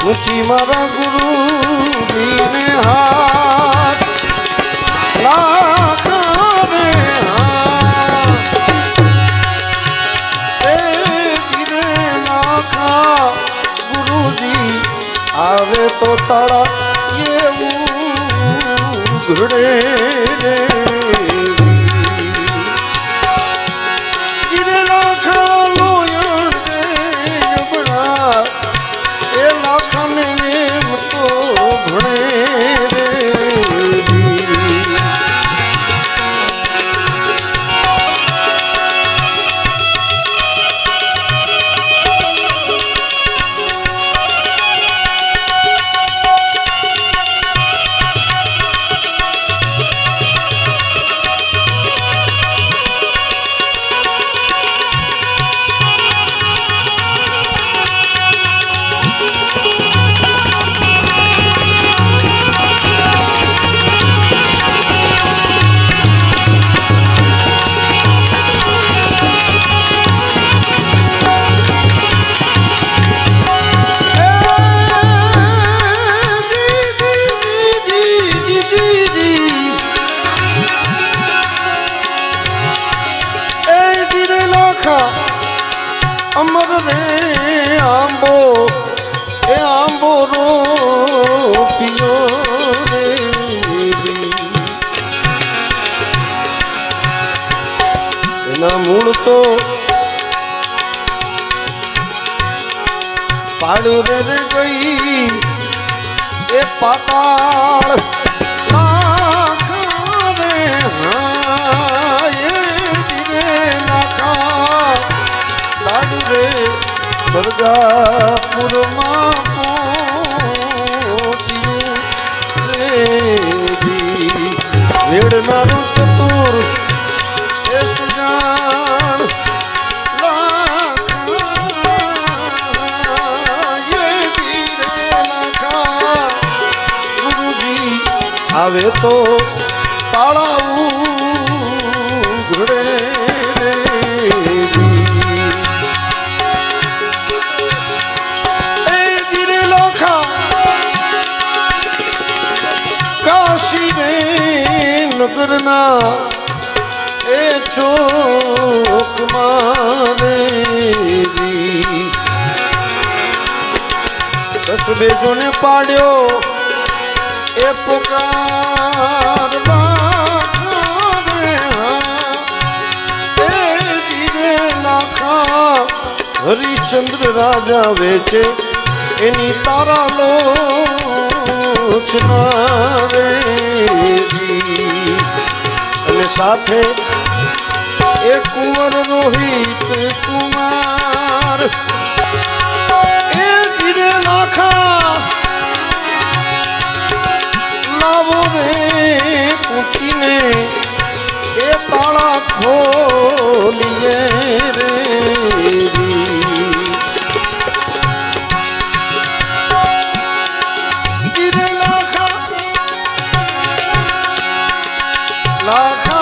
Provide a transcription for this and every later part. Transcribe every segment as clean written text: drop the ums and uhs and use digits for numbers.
ऊंची मारा गुरु जी ने हाथ लाखा रे हाथ जीरे लाखा गुरु जी आवे तो ताड़ा ये उघड़े रे जीरे लाखा लोयण दे यबड़ा ए लाखा ने तो घणे रे अमर रे आंबो ए आंबो रो पियो रे एना मूल तो पाड़ो रे रे गई ए पाताल लाखा रे हाँ ये जिरे लाखा लाडू रे सरगापुर मां पहुंचियो रे दी वेड़नारू चतुर ए सुजान लाखा ये वीरे लाखा गुरुजी आवे तो ताड़ा उघड़े नगरना ए चौक मारे जी दस बेजों ने पाड़ियो ए पुकार लाखा हरिश्चंद्र राजा वेचे एनी तारा लोचना रे साथे एक कुंवर रोहित कुमार ए जीरे लाखा लावो रे पूछी ने ए ताला खोलिए रे जीरे लाखा लाखा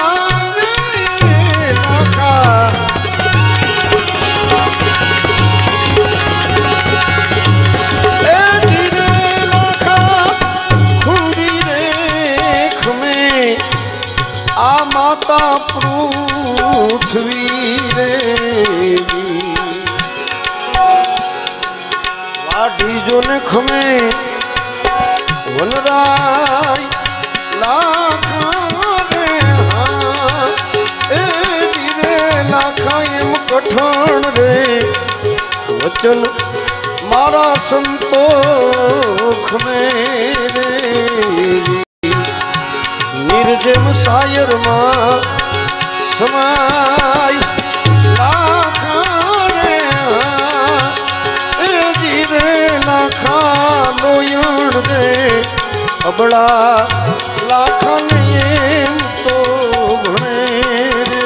माता पृथ्वी रे वाटी जो ने खमे वनराय लाखा रे हाँ ए जीरे लाखा एम कठण रे वचन मारा संतोख में रे निर्जम सायर मां समाय लाखा रे ए जीरे लाखा लोयण रे अबड़ा लाखा ने तो घणे रे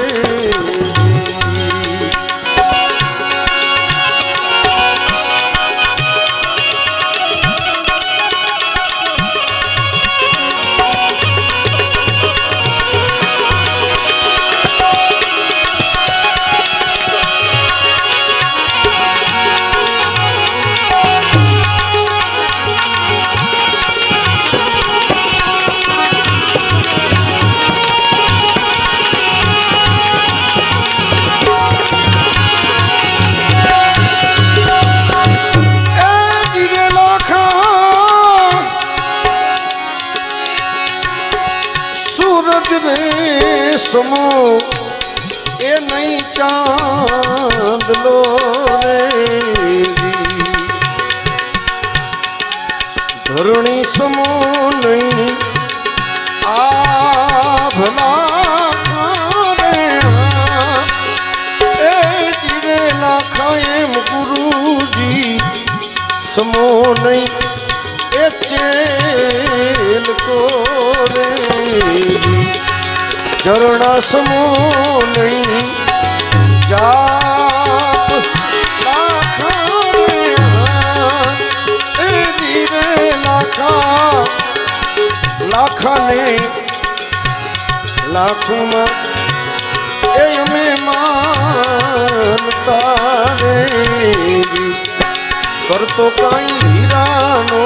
समो ए नहीं चांद लो रे धरणी समो नहीं आभला रे ए जीरे लाखाएम गुरुजी समो नहीं ए चेल को रे झरना समो नहीं जाप लाखा रे ए जीरे लाखा लाखा ने लाखों में ए में मानता रे कर तो कहीं हीरा नो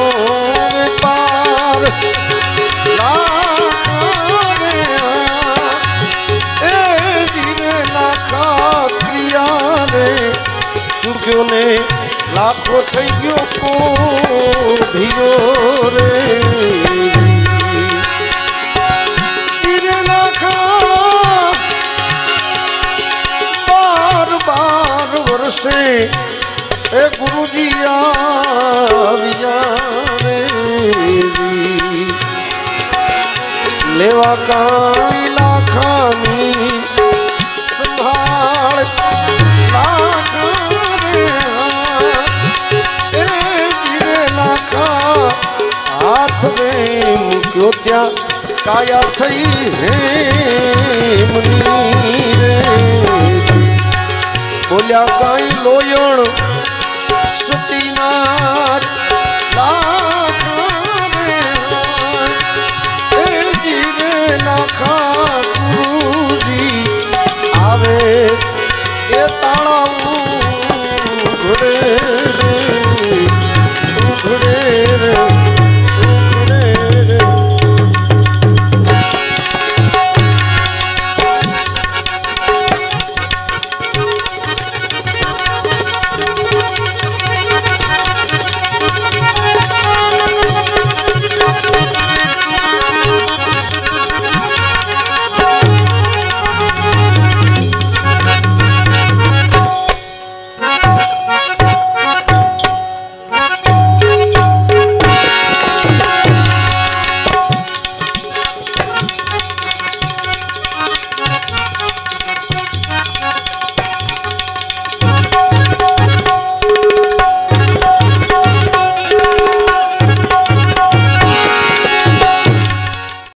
व्यापार लाखा रे ए जीरे लाखा क्रिया रे चुर्क्यो ने लाखो थई गयो को धियो रे जीरे लाखा बार बार वर्षे ए गुरुजी आविया रे लेवा काई लाखानी संभाल लाखा रे ए जीरे लाखा हाथ में मुक्यो त्या काया थई है मुनी रे बोलिया काई लोयण